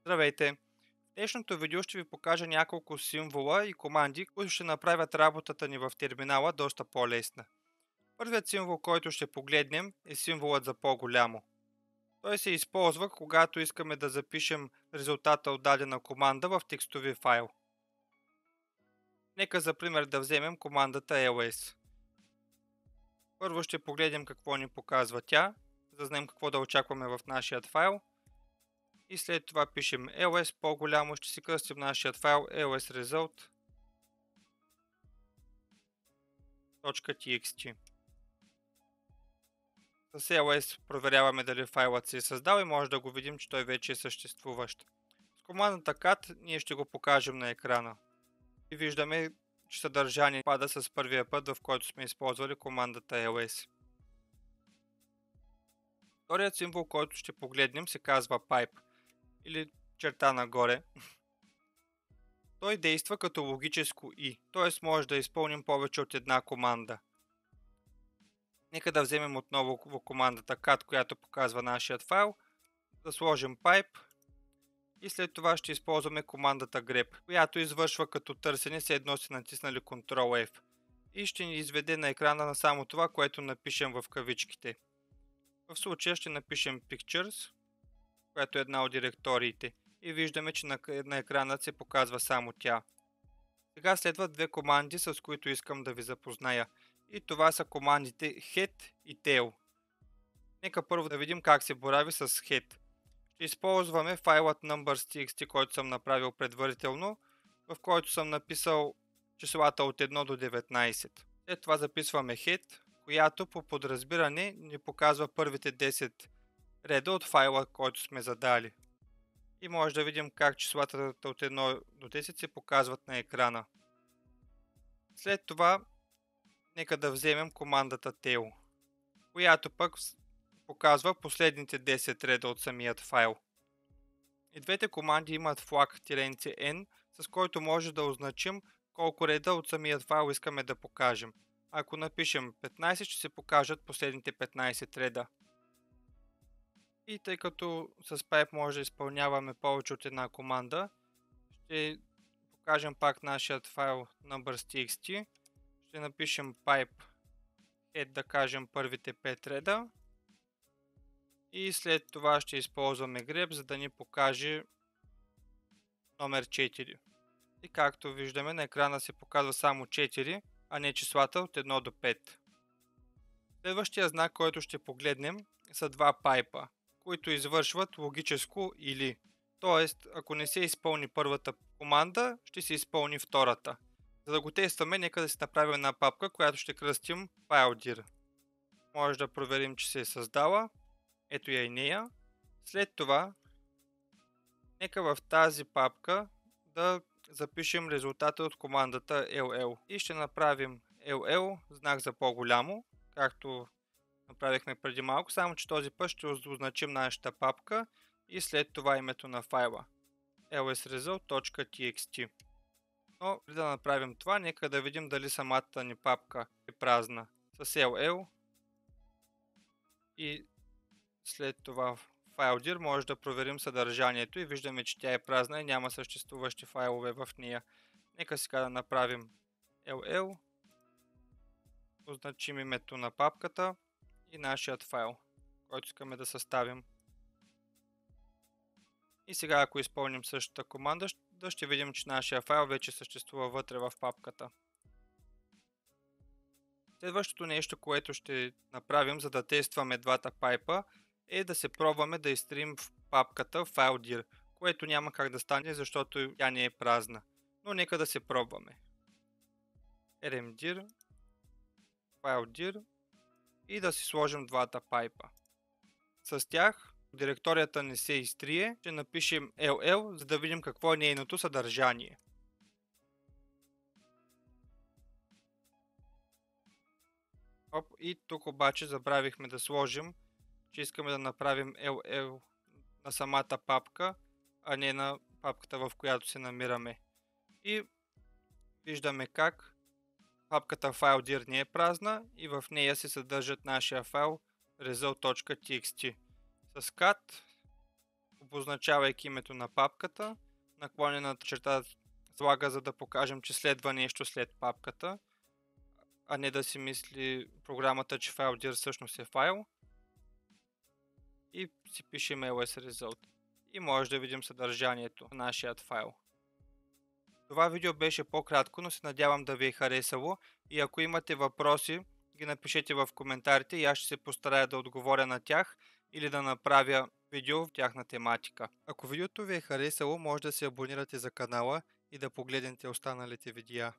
Здравейте! В днешното видео ще ви покажа няколко символа и команди, които ще направят работата ни в терминала доста по-лесна. Първият символ, който ще погледнем, е символът за по-голямо. Той се използва, когато искаме да запишем резултата от дадена команда в текстови файл. Нека за пример да вземем командата ls. Първо ще погледнем какво ни показва тя, за да знаем какво да очакваме в нашия файл. И след това пишем ls по-голямо, ще си кръстим нашия файл lsresult.txt. С ls проверяваме дали файлът се е създал и може да го видим, че той вече е съществуващ. С командата cat ние ще го покажем на екрана. И виждаме, че съдържание пада с първия път, в който сме използвали командата ls. Вторият символ, който ще погледнем, се казва pipe или черта нагоре. Той действа като логическо и, т.е. може да изпълним повече от една команда. Нека да вземем отново в командата cat, която показва нашият файл, да сложим pipe и след това ще използваме командата grep, която извършва като търсене, все едно сте натиснали Ctrl+F и ще ни изведе на екрана на само това, което напишем в кавичките. В случая ще напишем pictures, която е една от директориите, и виждаме, че на екрана се показва само тя. Сега следват две команди, с които искам да ви запозная. И това са командите head и tail. Нека първо да видим как се борави с head. Ще използваме файлът numbers.txt, който съм направил предварително, в който съм написал числата от 1 до 19. След това записваме head, която по подразбиране ни показва първите 10 реда от файла, който сме задали. И може да видим как числата от 1 до 10 се показват на екрана. След това нека да вземем командата tail, която пък показва последните 10 реда от самият файл. И двете команди имат flag-n, с който може да означим колко реда от самият файл искаме да покажем. Ако напишем 15, ще се покажат последните 15 реда. И тъй като с pipe може да изпълняваме повече от една команда, ще покажем пак нашият файл numbers.txt. Ще напишем pipe head, да кажем първите 5 реда. И след това ще използваме grep, за да ни покаже номер 4. И както виждаме, на екрана се показва само 4, а не числата от 1 до 5. Следващия знак, който ще погледнем, са два пайпа, които извършват логическо или. Тоест, ако не се изпълни първата команда, ще се изпълни втората. За да го тестваме, нека да си направим една папка, която ще кръстим FileDir. Може да проверим, че се е създала. Ето я и нея. След това, нека в тази папка да запишем резултата от командата ll. И ще направим ll, знак за по-голямо, както направихме преди малко, само че този път ще означим нашата папка и след това името на файла lsresult.txt. Но преди да направим това, нека да видим дали самата ни папка е празна с ll и след това FileDir може да проверим съдържанието и виждаме, че тя е празна и няма съществуващи файлове в нея. Нека сега да направим ll, означим името на папката и нашият файл, който искаме да съставим. И сега, ако изпълним същата команда, ще видим, че нашия файл вече съществува вътре в папката. Следващото нещо, което ще направим, за да тестваме двата пайпа, е да се пробваме да изтрием в папката FileDir, което няма как да стане, защото тя не е празна. Но нека да се пробваме. rmdir, FileDir и да си сложим двата пайпа. С тях директорията не се изтрие, ще напишем ll, за да видим какво е нейното съдържание. И тук обаче забравихме да сложим, че искаме да направим ll на самата папка, а не на папката, в която се намираме. И виждаме как папката FileDir не е празна и в нея се съдържат нашия файл result.txt. С cat обозначавайки името на папката, наклонена черта слага, за да покажем, че следва нещо след папката, а не да си мисли програмата, че файл dir всъщност е файл. И си пишем ls result. И може да видим съдържанието на нашият файл. Това видео беше по-кратко, но се надявам да ви е харесало и ако имате въпроси, ги напишете в коментарите и аз ще се постарая да отговоря на тях или да направя видео в тяхна тематика. Ако видеото ви е харесало, може да се абонирате за канала и да погледнете останалите видеа.